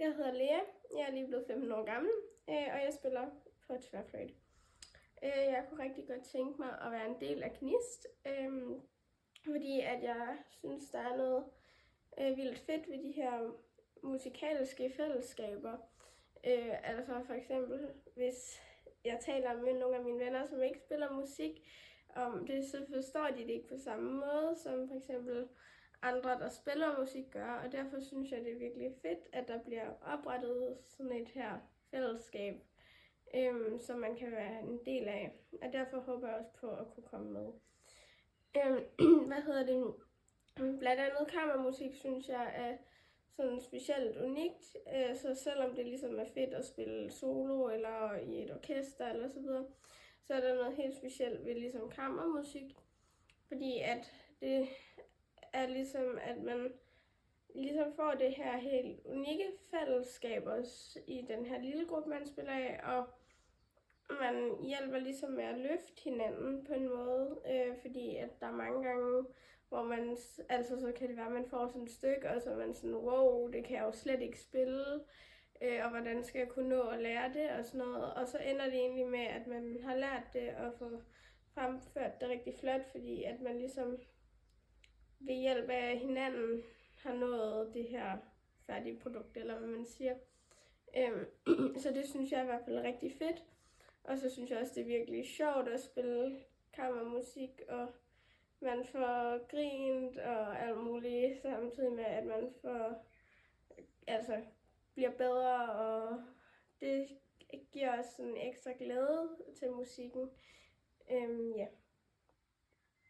Jeg hedder Lea, jeg er lige blevet 15 år gammel, og jeg spiller på tværfløjte. Jeg kunne rigtig godt tænke mig at være en del af Gnist, fordi at jeg synes, der er noget vildt fedt ved de her musikalske fællesskaber. Altså for eksempel, hvis jeg taler med nogle af mine venner, som ikke spiller musik om det, så forstår de det ikke på samme måde, som for eksempel andre, der spiller musik, gør. Og derfor synes jeg, det er virkelig fedt, at der bliver oprettet sådan et her fællesskab, som man kan være en del af. Og derfor håber jeg også på at kunne komme med. Blandt andet kammermusik synes jeg er sådan specielt unikt, så selvom det ligesom er fedt at spille solo eller i et orkester eller så videre, så er der noget helt specielt ved ligesom kammermusik, fordi at det er ligesom, at man ligesom får det her helt unikke fællesskab også i den her lille gruppe, man spiller af, og man hjælper ligesom med at løfte hinanden på en måde, fordi at der er mange gange, hvor man, altså så kan det være, at man får sådan et stykke, og så er man sådan, wow, det kan jeg jo slet ikke spille, og hvordan skal jeg kunne nå at lære det, og sådan noget. Og så ender det egentlig med, at man har lært det, og får fremført det rigtig flot, fordi at man ligesom ved hjælp af hinanden har nået det her færdige produkt, eller hvad man siger. Så det synes jeg i hvert fald er rigtig fedt. Og så synes jeg også, det er virkelig sjovt at spille kammermusik, og man får grint og alt muligt, samtidig med, at man bliver bedre, og det giver også sådan ekstra glæde til musikken. Ja.